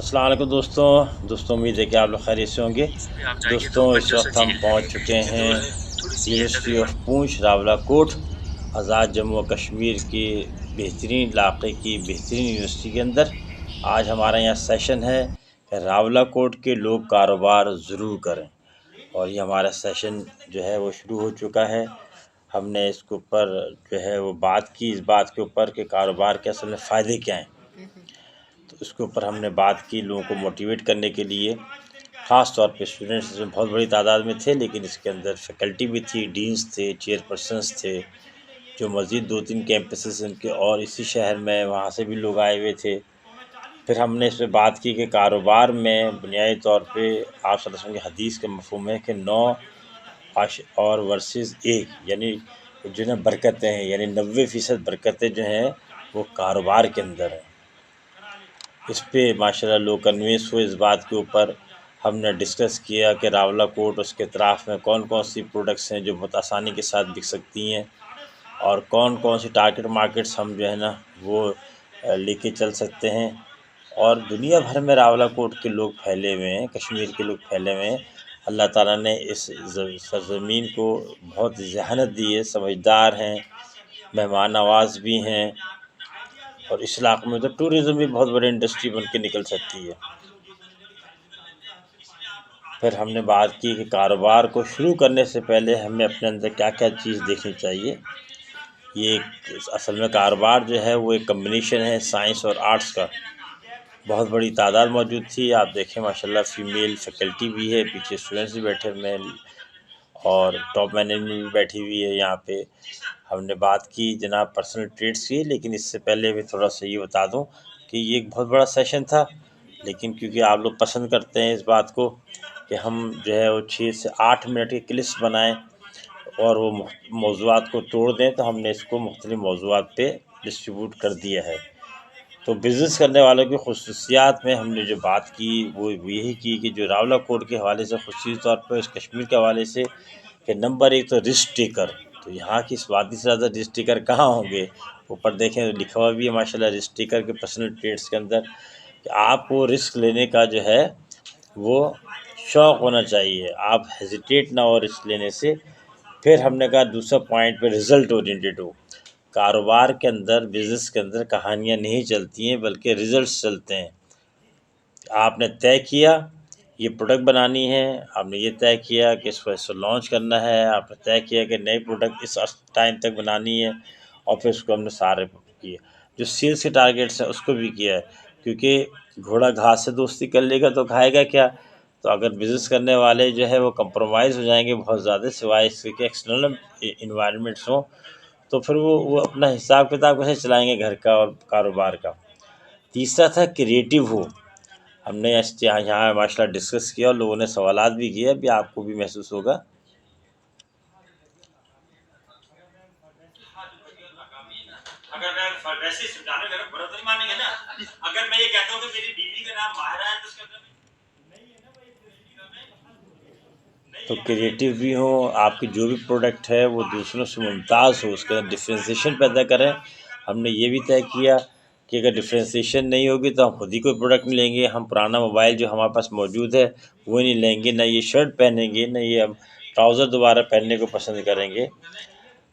अस्सलाम वालेकुम दोस्तों उम्मीद है कि आप लोग खैरियत से होंगे। दोस्तों इस वक्त हम पहुंच चुके हैं यूनिवर्सिटी ऑफ पूंछ रावलाकोट, आज़ाद जम्मू और कश्मीर के बेहतरीन इलाके की बेहतरीन यूनिवर्सिटी के अंदर। आज हमारा यहाँ सेशन है कि रावलाकोट के लोग कारोबार ज़रूर करें, और ये हमारा सेशन जो है वो शुरू हो चुका है। हमने इसके ऊपर जो है वो बात की, इस बात के ऊपर कि कारोबार के असल में फ़ायदे क्या हैं। तो इसके ऊपर हमने बात की लोगों को मोटिवेट करने के लिए। ख़ास तौर पे स्टूडेंट्स इसमें बहुत बड़ी तादाद में थे, लेकिन इसके अंदर फैकल्टी भी थी, डीन्स थे, चेयरपर्सन्स थे, जो मज़ीद 2-3 कैंपसेस इनके और इसी शहर में वहाँ से भी लोग आए हुए थे। फिर हमने इस पे बात की कि कारोबार में बुनियादी तौर पे आप सल्लल्लाहु अलैहि वसल्लम की हदीस का मफ़हूम है कि 9 आश और वर्सेस 1, यानी जो है बरकतें हैं, यानी 90% बरकतें जो हैं वो कारोबार के अंदर हैं। इस पे माशाल्लाह लोग कन्विंस हुए। इस बात के ऊपर हमने डिस्कस किया कि रावलाकोट उसके अतराफ़ में कौन कौन सी प्रोडक्ट्स हैं जो बहुत आसानी के साथ बिक सकती हैं, और कौन कौन सी टारगेट मार्केट्स हम जो है ना वो लेके चल सकते हैं। और दुनिया भर में रावलाकोट के लोग फैले हुए हैं, कश्मीर के लोग फैले हुए हैं। अल्लाह ताला ने इस सरज़मीन को बहुत ज़हानत दी है, समझदार हैं, मेहमान नवाज़ भी हैं, और इस इलाक़े में तो टूरिज़्म भी बहुत बड़ी इंडस्ट्री बन के निकल सकती है। फिर हमने बात की कि कारोबार को शुरू करने से पहले हमें अपने अंदर क्या क्या चीज़ देखनी चाहिए। ये असल में कारोबार जो है वो एक कम्बिनेशन है साइंस और आर्ट्स का। बहुत बड़ी तादाद मौजूद थी, आप देखें माशाल्लाह फ़ीमेल फैकल्टी भी है, पीछे स्टूडेंट्स भी बैठे हुए हैं, और टॉप मैनेजमेंट भी बैठी हुई है यहाँ पे। हमने बात की जनाब पर्सनल ट्रेड्स की, लेकिन इससे पहले मैं थोड़ा सा ये बता दूँ कि ये एक बहुत बड़ा सेशन था, लेकिन क्योंकि आप लोग पसंद करते हैं इस बात को कि हम जो है वो 6 से 8 मिनट के क्लिप्स बनाएं और वो मौज़ूआत को तोड़ दें, तो हमने इसको मुख्तलिफ़ मौज़ूआत पे डिस्ट्रीब्यूट कर दिया है। तो बिज़नेस करने वालों की ख़ुसूसियात में हमने जो बात की वो यही की कि जो रावलाकोट के हवाले से ख़ुसूसी तौर पर इस कश्मीर के हवाले से कि नंबर 1 तो रिस्क टेकर। तो यहाँ की इस वादी से ज़्यादा रिस्क टेकर कहाँ होंगे। ऊपर देखें तो लिखा हुआ भी है माशाल्लाह रिस्क टेकर के पर्सनल ट्रेड्स के अंदर कि आपको रिस्क लेने का जो है वो शौक़ होना चाहिए, आप हेजिटेट ना हो रिस्क लेने से। फिर हमने कहा दूसरा पॉइंट पे रिज़ल्ट ओरिएंटेड हो। कारोबार के अंदर, बिज़नेस के अंदर कहानियाँ नहीं चलती हैं, बल्कि रिज़ल्ट्स चलते हैं। आपने तय किया ये प्रोडक्ट बनानी है, आपने ये तय किया कि इसको लॉन्च करना है, आपने तय किया कि नई प्रोडक्ट इस टाइम तक बनानी है, और फिर उसको हमने सारे किए। जो सेल्स के टारगेट्स हैं उसको भी किया है, क्योंकि घोड़ा घास से दोस्ती कर लेगा तो खाएगा क्या। तो अगर बिज़नेस करने वाले जो है वो कंप्रोमाइज़ हो जाएंगे बहुत ज़्यादा, सिवाय इसके कि एक्सटर्नल इन्वायरमेंट्स हों, तो फिर वो अपना हिसाब किताब कैसे चलाएंगे घर का और कारोबार का। तीसरा था क्रिएटिव हो। हमने यहाँ माशाल्लाह डिस्कस किया और लोगों ने सवालात भी किए, अभी आपको भी महसूस होगा। अगर मैं वैसे समझाने लगा बुरा तो नहीं मानेंगे ना। अगर मैं ये कहता हूँ कि मेरी बीवी का नाम माहिरा है तो उसका तो क्रिएटिव भी हो, आपकी जो भी प्रोडक्ट है वो दूसरों से मुमताज़ हो, उसके अंदर डिफ्रेंसिएशन पैदा करें। हमने ये भी तय किया कि अगर डिफ्रेंसिएशन नहीं होगी तो हम खुद ही कोई प्रोडक्ट नहीं लेंगे। हम पुराना मोबाइल जो हमारे पास मौजूद है वो नहीं लेंगे, ना ये शर्ट पहनेंगे, ना ये हम ट्राउज़र दोबारा पहनने को पसंद करेंगे।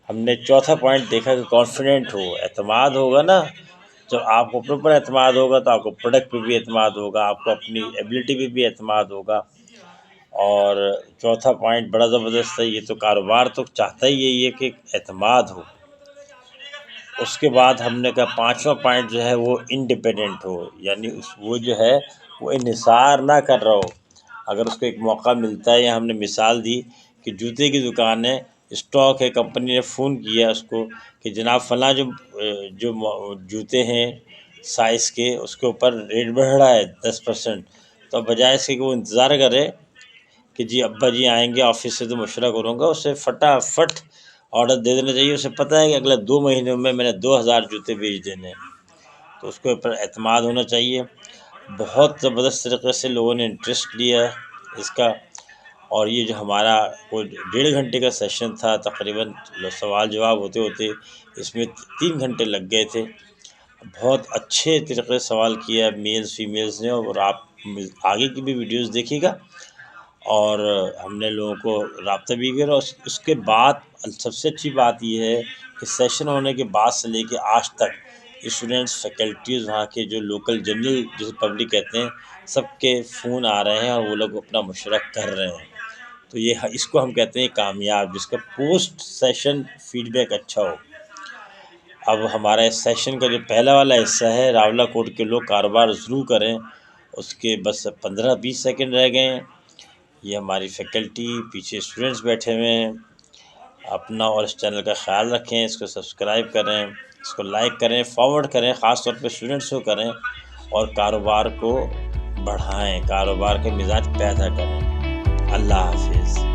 हमने चौथा पॉइंट देखा कि कॉन्फिडेंट हो, एतमाद होगा ना। जब आपको अपने ऊपर एतमाद होगा तो आपको प्रोडक्ट पे भी एतमाद होगा, आपको अपनी एबिलिटी पे भी एतमाद होगा। और चौथा पॉइंट बड़ा ज़बरदस्त है, ये तो कारोबार तो चाहता ही यही है कि एतमाद हो। उसके बाद हमने कहा पाँचवा पॉइंट जो है वो इंडिपेंडेंट हो, यानी वो जो है वो इन्हिसार ना कर रहा हो। अगर उसको एक मौका मिलता है, या हमने मिसाल दी कि जूते की दुकान है, स्टॉक है, कंपनी ने फ़ोन किया उसको कि जनाब फ़लाँ जो जूते हैं साइज़ के उसके ऊपर रेट बढ़ रहा है 10%। तो बजाय इसके कि वो इंतज़ार करे कि जी अब्बा जी आएंगे ऑफिस से तो मशवरा करूँगा, उसे फटाफट ऑर्डर दे देना चाहिए। उसे पता है कि अगले 2 महीनों में मैंने 2000 जूते बेच देने हैं, तो उसके ऊपर एतमाद होना चाहिए। बहुत ज़बरदस्त तरीके से लोगों ने इंटरेस्ट लिया इसका, और ये जो हमारा कोई 1.5 घंटे का सेशन था, तकरीबन सवाल जवाब होते होते इसमें 3 घंटे लग गए थे। بہت اچھے طریقے سے سوال کیا میلز فیمیلز نے، اور آپ آگے کی بھی ویڈیوز دیکھیے گا، اور ہم نے لوگوں کو رابطہ بھی کیا۔ اور اس کے بعد سب سے اچھی بات یہ ہے کہ سیشن ہونے کے بعد سے لے کے آج تک اسٹوڈنٹس، فیکلٹیز، وہاں کے جو لوکل جنرل جسے پبلک کہتے ہیں، سب کے فون آ رہے ہیں اور وہ لوگ اپنا مشورہ کر رہے ہیں۔ تو یہ اس کو ہم کہتے ہیں کامیاب، جس کا پوسٹ سیشن فیڈ بیک اچھا ہو۔ اب ہمارا اس سیشن کا جو پہلا والا حصہ ہے، راولہ کوٹ کے لوگ کاروبار ضرور کریں، اس کے بس 15-20 سیکنڈ رہ گئے ہیں۔ یہ ہماری فیکلٹی، پیچھے اسٹوڈنٹس بیٹھے ہوئے ہیں۔ اپنا اور اس چینل کا خیال رکھیں، اس کو سبسکرائب کریں، اس کو لائک کریں، فارورڈ کریں، خاص طور پہ اسٹوڈنٹس کو کریں، اور کاروبار کو بڑھائیں، کاروبار کے مزاج پیدا کریں۔ اللہ حافظ۔